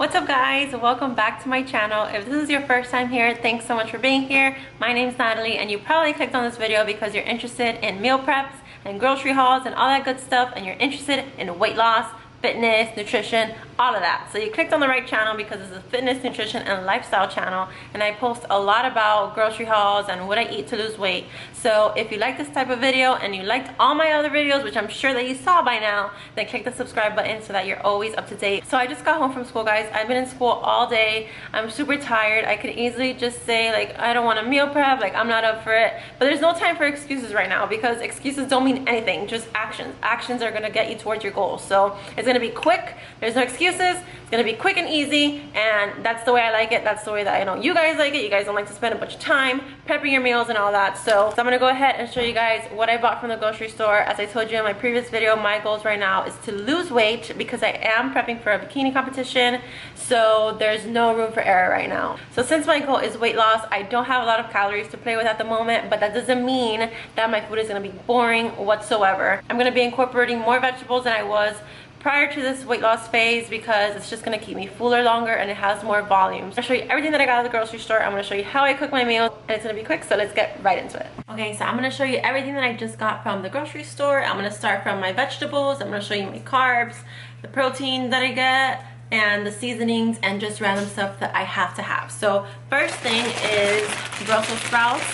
What's up guys, welcome back to my channel. If this is your first time here, thanks so much for being here. My name's Natalie and you probably clicked on this video because you're interested in meal preps and grocery hauls and all that good stuff, and you're interested in weight loss, fitness, nutrition, all of that. So you clicked on the right channel because it's a fitness, nutrition, and lifestyle channel, and I post a lot about grocery hauls and what I eat to lose weight. So if you like this type of video and you liked all my other videos, which I'm sure that you saw by now, then click the subscribe button so that you're always up to date. So I just got home from school, guys. I've been in school all day. I'm super tired. I could easily just say like, I don't want to meal prep, like I'm not up for it, but there's no time for excuses right now because excuses don't mean anything, just actions. Actions are going to get you towards your goals. So it's going to be quick. There's no excuses. It's going to be quick and easy, and that's the way I like it. That's the way that I know you guys like it. You guys don't like to spend a bunch of time prepping your meals and all that. So I'm going to go ahead and show you guys what I bought from the grocery store. As I told you in my previous video, my goals right now is to lose weight because I am prepping for a bikini competition. So there's no room for error right now. So since my goal is weight loss, I don't have a lot of calories to play with at the moment, but that doesn't mean that my food is going to be boring whatsoever. I'm going to be incorporating more vegetables than I was prior to this weight loss phase because it's just going to keep me fuller longer and it has more volume. I'll show you everything that I got at the grocery store. I'm going to show you how I cook my meals, and it's going to be quick, so let's get right into it. Okay, so I'm going to show you everything that I just got from the grocery store. I'm going to start from my vegetables. I'm going to show you my carbs, the protein that I get, and the seasonings, and just random stuff that I have to have. So first thing is Brussels sprouts.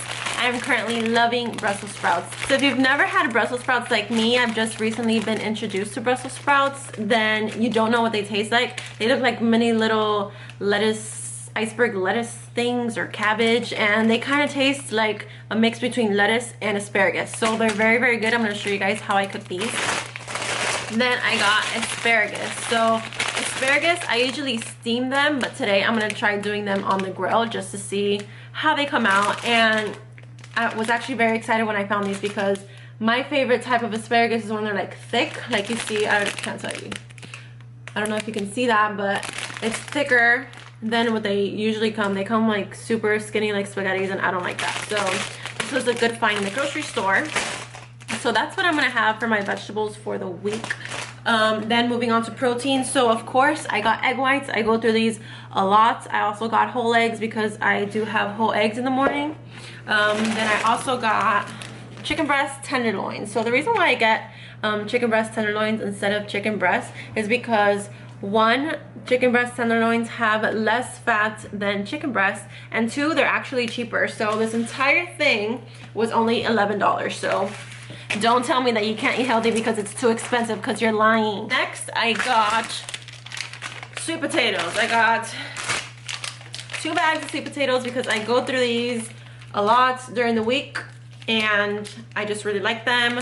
I'm currently loving Brussels sprouts. So if you've never had Brussels sprouts like me, I've just recently been introduced to Brussels sprouts, then you don't know what they taste like. They look like mini little lettuce, iceberg lettuce things or cabbage, and they kind of taste like a mix between lettuce and asparagus. So they're very, very good. I'm going to show you guys how I cook these. Then I got asparagus. So asparagus, I usually steam them, but today I'm going to try doing them on the grill just to see how they come out. And I was actually very excited when I found these because my favorite type of asparagus is when they're like thick, like you see. I can't tell you, I don't know if you can see that, but it's thicker than what they usually come. They come like super skinny like spaghettis, and I don't like that. So this was a good find in the grocery store. So that's what I'm gonna have for my vegetables for the week. Then moving on to protein. So of course I got egg whites. I go through these a lot. I also got whole eggs because I do have whole eggs in the morning. Then I also got chicken breast tenderloins. So the reason why I get chicken breast tenderloins instead of chicken breast is because one, chicken breast tenderloins have less fat than chicken breast, and two, they're actually cheaper. So this entire thing was only $11. So don't tell me that you can't eat healthy because it's too expensive, because you're lying. Next, I got sweet potatoes. I got 2 bags of sweet potatoes because I go through these a lot during the week and I just really like them.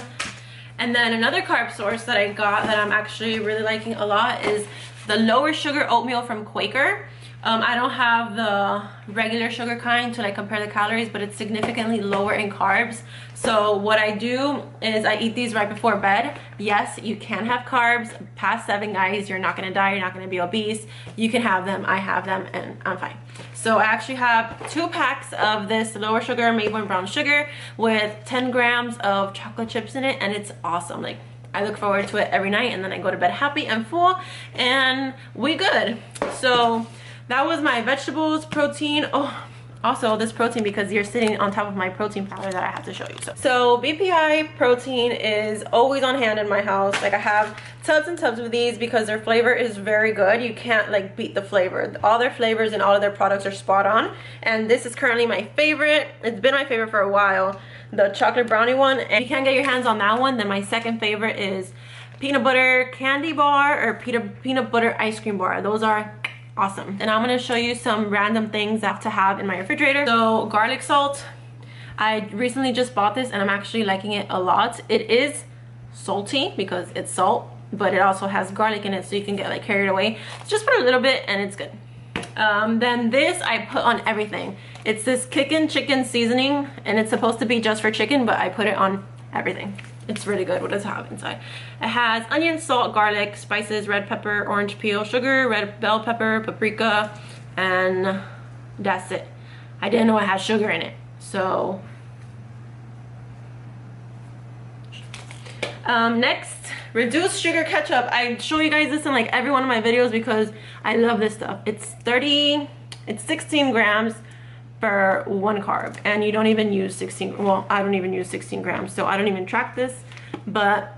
And then another carb source that I got that I'm actually really liking a lot is the lower sugar oatmeal from Quaker. I don't have the regular sugar kind to like compare the calories, but it's significantly lower in carbs. So what I do is I eat these right before bed. Yes, you can have carbs past 7, guys. You're not gonna die, you're not gonna be obese. You can have them, I have them, and I'm fine. So I actually have 2 packs of this lower sugar maple and brown sugar with 10 grams of chocolate chips in it, and it's awesome. Like, I look forward to it every night, and then I go to bed happy and full, and we good. So that was my vegetables, protein. Oh, also this protein, because you're sitting on top of my protein powder that I have to show you. So BPI protein is always on hand in my house. Like, I have tubs and tubs of these because their flavor is very good. You can't like beat the flavor. All their flavors and all of their products are spot on. And this is currently my favorite. It's been my favorite for a while, the chocolate brownie one. And if you can't get your hands on that one, then my second favorite is peanut butter candy bar or peanut butter ice cream bar. Those are awesome. And I'm gonna show you some random things I have to have in my refrigerator. So garlic salt. I recently just bought this and I'm actually liking it a lot. It is salty because it's salt, but it also has garlic in it, so you can get like carried away. So just put a little bit and it's good. Then this I put on everything. It's this kickin' chicken seasoning, and it's supposed to be just for chicken, but I put it on everything. It's really good what does it have inside. It has onion, salt, garlic, spices, red pepper, orange peel, sugar, red bell pepper, paprika, and that's it. I didn't know it had sugar in it. So next reduced sugar ketchup. I show you guys this in like every one of my videos because I love this stuff. It's 16 grams for 1 carb, and you don't even use 16, well, I don't even use 16 grams, so I don't even track this. But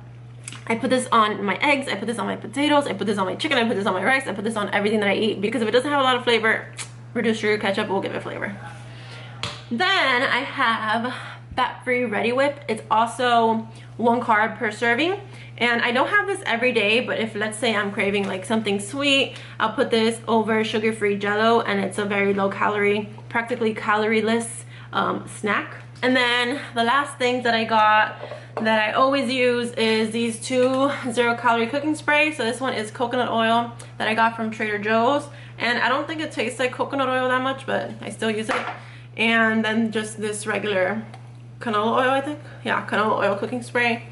I put this on my eggs, I put this on my potatoes, I put this on my chicken, I put this on my rice, I put this on everything that I eat, because if it doesn't have a lot of flavor, reduced sugar ketchup will give it flavor. Then I have fat-free Ready Whip. It's also 1 carb per serving, and I don't have this every day, but if let's say I'm craving like something sweet, I'll put this over sugar-free Jello, and it's a very low calorie, practically calorie-less snack. And then the last thing that I got that I always use is these 2 0-calorie cooking sprays. So this one is coconut oil that I got from Trader Joe's, and I don't think it tastes like coconut oil that much, but I still use it. And then just this regular canola oil, I think. Yeah, canola oil cooking spray.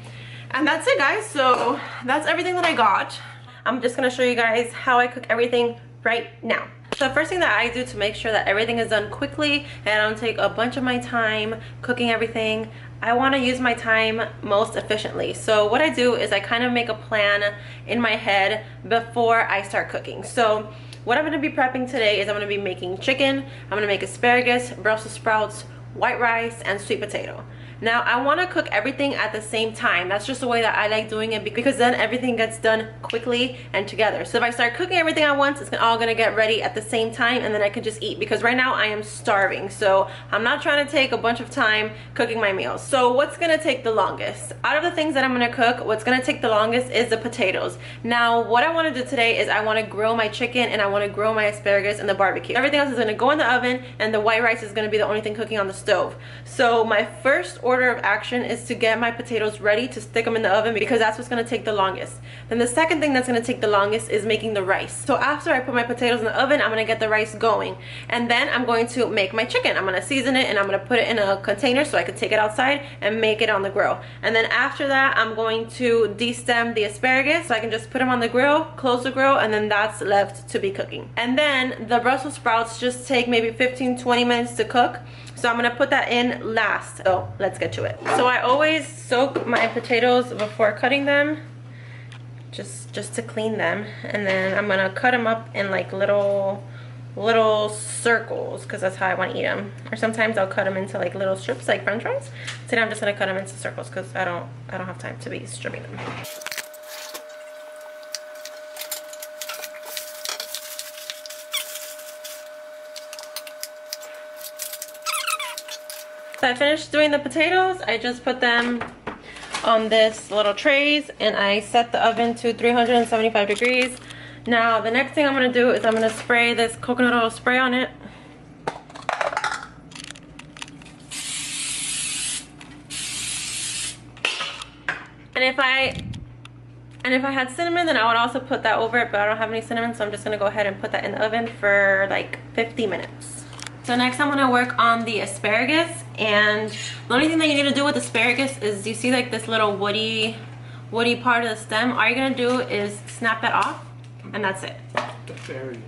And that's it, guys. So that's everything that I got. I'm just gonna show you guys how I cook everything right now. So the first thing that I do to make sure that everything is done quickly and I don't take a bunch of my time cooking everything, I want to use my time most efficiently. So what I do is I kind of make a plan in my head before I start cooking. So what I'm going to be prepping today is I'm going to be making chicken, I'm going to make asparagus, Brussels sprouts, white rice, and sweet potato. Now I want to cook everything at the same time. That's just the way that I like doing it, because then everything gets done quickly and together. So if I start cooking everything at once, it's all gonna get ready at the same time, and then I can just eat, because right now I am starving. So I'm not trying to take a bunch of time cooking my meals. So what's gonna take the longest? Out of the things that I'm gonna cook, what's gonna take the longest is the potatoes. Now what I want to do today is I want to grill my chicken and I want to grill my asparagus in the barbecue. Everything else is gonna go in the oven, and the white rice is gonna be the only thing cooking on the stove. So my first order of action is to get my potatoes ready to stick them in the oven, because that's what's going to take the longest. Then the second thing that's going to take the longest is making the rice. So after I put my potatoes in the oven, I'm going to get the rice going, and then I'm going to make my chicken. I'm going to season it and I'm going to put it in a container so I can take it outside and make it on the grill. And then after that, I'm going to de-stem the asparagus so I can just put them on the grill, close the grill, and then that's left to be cooking. And then the Brussels sprouts just take maybe 15-20 minutes to cook. So I'm gonna put that in last. So let's get to it. So I always soak my potatoes before cutting them, just to clean them, and then I'm gonna cut them up in like little circles, because that's how I want to eat them. Or sometimes I'll cut them into like little strips, like French fries. Today I'm just gonna cut them into circles because I don't have time to be stripping them. So I finished doing the potatoes. I just put them on this little trays, and I set the oven to 375 degrees. Now the next thing I'm going to do is I'm going to spray this coconut oil spray on it. And if I had cinnamon, then I would also put that over it, but I don't have any cinnamon, so I'm just going to go ahead and put that in the oven for like 50 minutes. So next I'm gonna work on the asparagus, and the only thing that you need to do with asparagus is, you see like this little woody part of the stem? All you're gonna do is snap that off, and that's it. The asparagus.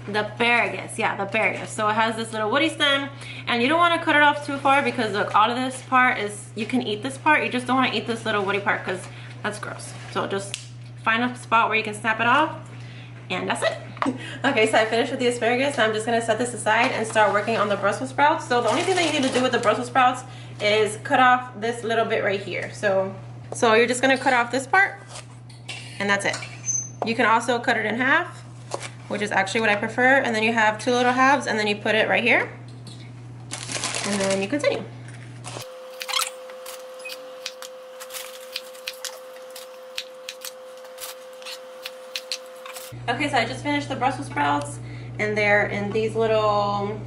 The asparagus, yeah, the asparagus. So it has this little woody stem, and you don't want to cut it off too far, because look, all of this part is, you can eat this part, you just don't want to eat this little woody part because that's gross. So just find a spot where you can snap it off, and that's it. Okay, so I finished with the asparagus. I'm just gonna set this aside and start working on the Brussels sprouts. So the only thing that you need to do with the Brussels sprouts is cut off this little bit right here. So you're just gonna cut off this part, and that's it. You can also cut it in half, which is actually what I prefer, and then you have 2 little halves, and then you put it right here, and then you continue. Okay, so I just finished the Brussels sprouts, and they're in these little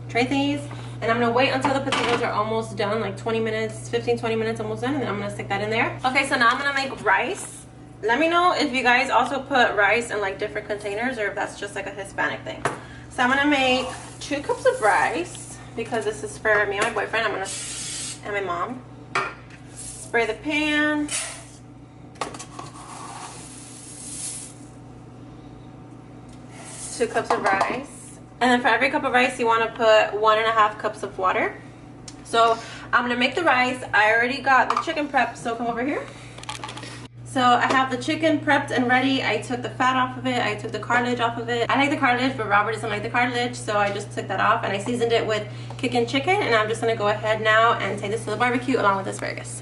tray thingies, and I'm gonna wait until the potatoes are almost done, like 20 minutes, 15-20 minutes almost done, and then I'm gonna stick that in there. Okay, so now I'm gonna make rice. Let me know if you guys also put rice in like different containers, or if that's just like a Hispanic thing. So I'm gonna make 2 cups of rice, because this is for me and my boyfriend. And my mom. Spray the pan. Two cups of rice, and then for every cup of rice you want to put 1.5 cups of water. So I'm gonna make the rice. I already got the chicken prep, so come over here. So I have the chicken prepped and ready. I took the fat off of it. I took the cartilage off of it. I like the cartilage, but Robert doesn't like the cartilage, so I just took that off and I seasoned it with kicking chicken, and I'm just gonna go ahead now and take this to the barbecue along with asparagus.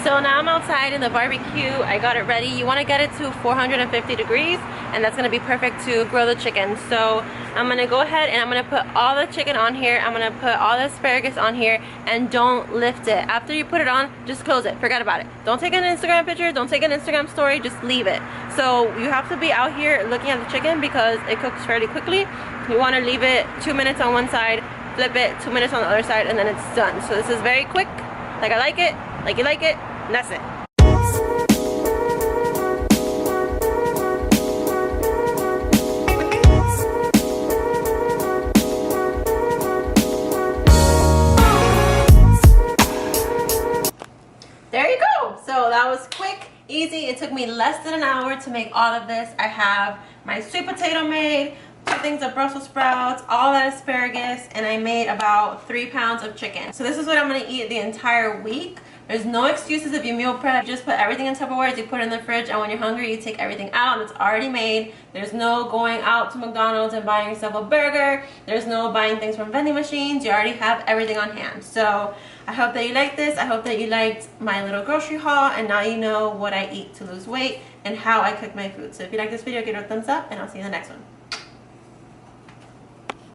So now I'm outside in the barbecue. I got it ready. You want to get it to 450 degrees, and that's going to be perfect to grill the chicken. So I'm going to go ahead and I'm going to put all the chicken on here. I'm going to put all the asparagus on here, and don't lift it. After you put it on, just close it. Forget about it. Don't take an Instagram picture. Don't take an Instagram story. Just leave it. So you have to be out here looking at the chicken because it cooks fairly quickly. You want to leave it 2 minutes on one side, flip it 2 minutes on the other side, and then it's done. So this is very quick, like I like it, like you like it. And that's it. There you go. So that was quick, easy. It took me less than an hour to make all of this. I have my sweet potato made, 2 things of Brussels sprouts, all that asparagus, and I made about 3 pounds of chicken. So this is what I'm going to eat the entire week. There's no excuses if you meal prep. You just put everything in Tupperware, you put it in the fridge, and when you're hungry, you take everything out and it's already made. There's no going out to McDonald's and buying yourself a burger. There's no buying things from vending machines. You already have everything on hand. So I hope that you liked this. I hope that you liked my little grocery haul, and now you know what I eat to lose weight and how I cook my food. So if you like this video, give it a thumbs up, and I'll see you in the next one.